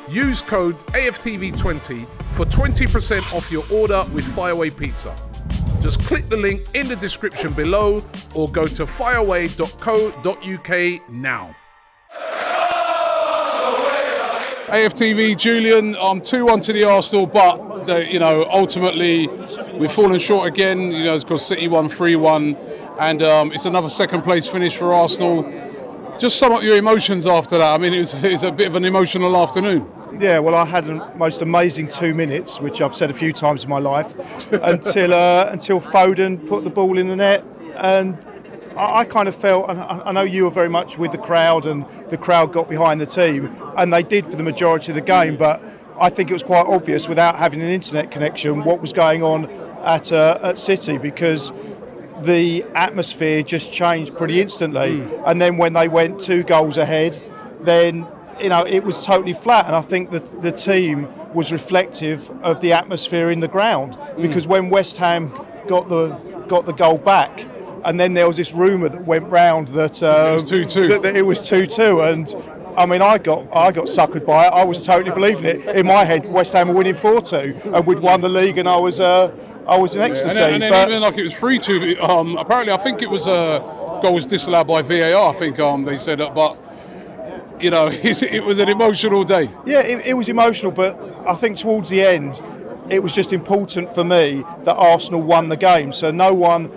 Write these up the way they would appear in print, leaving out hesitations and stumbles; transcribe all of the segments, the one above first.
Use code AFTV20 for 20% off your order with Fireaway Pizza. Just click the link in the description below or go to fireaway.co.uk now. AFTV, Julian, 2-1 to the Arsenal, but ultimately we've fallen short again, because City won 3-1, and it's another second place finish for Arsenal. Just sum up your emotions after that. I mean, it was a bit of an emotional afternoon. Yeah, well, I had the most amazing 2 minutes, which I've said a few times in my life, until Foden put the ball in the net, and I kind of felt, and I know you were very much with the crowd, and the crowd got behind the team, and they did for the majority of the game, but I think it was quite obvious without having an internet connection what was going on at City, because the atmosphere just changed pretty instantly. And then when they went 2 goals ahead, then it was totally flat, and I think that the team was reflective of the atmosphere in the ground, because when West Ham got the goal back, and then there was this rumour that went round that it was 2-2. That it was 2-2, and I mean, I got suckered by it. I was totally believing it. In my head, West Ham were winning 4-2, and we'd won the league, and I was in ecstasy. And then even like it was 3-2. Apparently, I think it was a goal was disallowed by VAR. I think they said that, but it was an emotional day. Yeah, it was emotional, but I think towards the end, it was just important for me that Arsenal won the game. So no one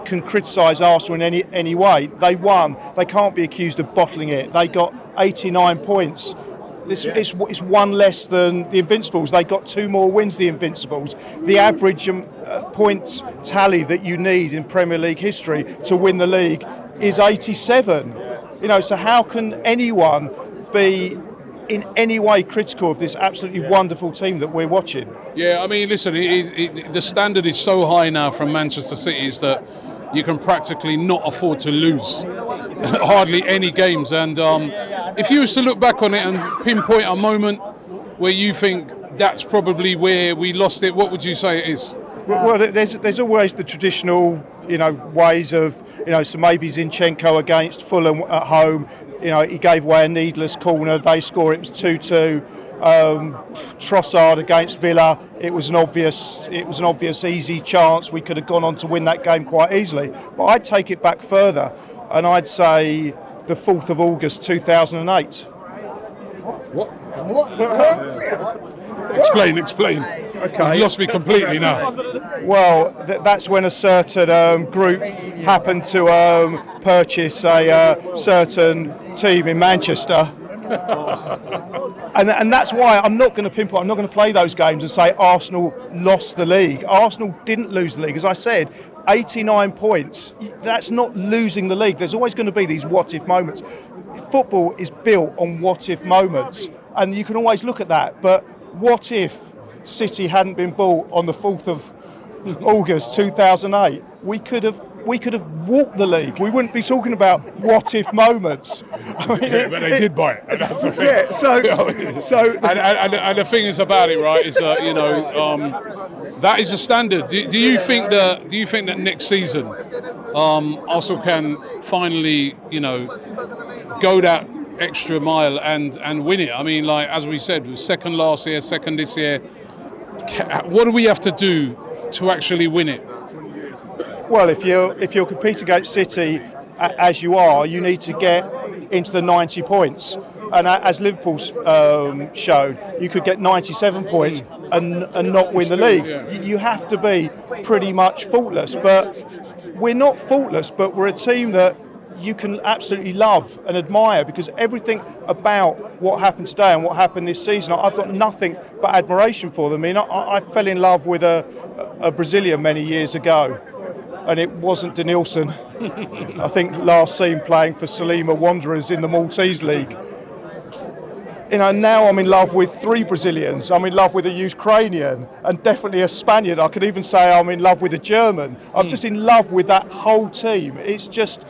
can criticise Arsenal in any way. They won. They can't be accused of bottling it. They got 89 points. It's one less than the Invincibles. They got 2 more wins, the Invincibles. The average points tally that you need in Premier League history to win the league is 87. So how can anyone be in any way critical of this absolutely wonderful team that we're watching? Yeah, I mean, listen, the standard is so high now from Manchester City is that you can practically not afford to lose hardly any games. And if you was to look back on it and pinpoint a moment where you think that's probably where we lost it, what would you say it is? Well, there's always the traditional, ways of, so maybe Zinchenko against Fulham at home, he gave away a needless corner, they score, it was 2-2. Trossard against Villa, it was an obvious easy chance. We could have gone on to win that game quite easily. But I'd take it back further, and I'd say the 4th of August 2008. What? Explain. Okay. You lost me completely now. Well, that's when a certain group happened to purchase a certain team in Manchester. And that's why I'm not going to pinpoint, I'm not going to play those games and say Arsenal lost the league. Arsenal didn't lose the league. As I said, 89 points, that's not losing the league. There's always going to be these what-if moments. Football is built on what-if moments, and you can always look at that. But what if City hadn't been bought on the 4th of August 2008? We could have walked the league. We wouldn't be talking about what-if moments. I mean, but they did buy it. That's the thing. Yeah, and the thing is about it, right? Is that is a standard. Do you think that next season Arsenal can finally go that extra mile and win it? I mean, like as we said, we were second last year, second this year. What do we have to do to actually win it? Well, if you're competing against City as you are, you need to get into the 90 points. And as Liverpool showed, you could get 97 points and not win the league. You have to be pretty much faultless. But we're not faultless, but we're a team that you can absolutely love and admire, because everything about what happened today and what happened this season, I've got nothing but admiration for them. I mean, I fell in love with a Brazilian many years ago, and it wasn't Denilson. I think last seen playing for Salima Wanderers in the Maltese League. Now I'm in love with 3 Brazilians. I'm in love with a Ukrainian and definitely a Spaniard. I could even say I'm in love with a German. I'm just in love with that whole team. It's just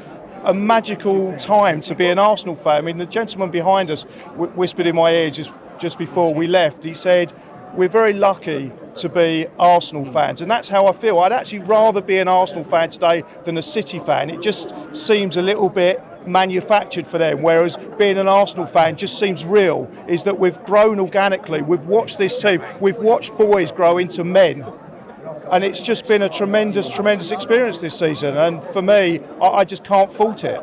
a magical time to be an Arsenal fan. I mean, the gentleman behind us whispered in my ear just before we left. He said, we're very lucky to be Arsenal fans, and that's how I feel. I'd actually rather be an Arsenal fan today than a City fan. It just seems a little bit manufactured for them, whereas being an Arsenal fan just seems real, is that we've grown organically, we've watched this team, we've watched boys grow into men, and it's just been a tremendous experience this season, and for me, I just can't fault it.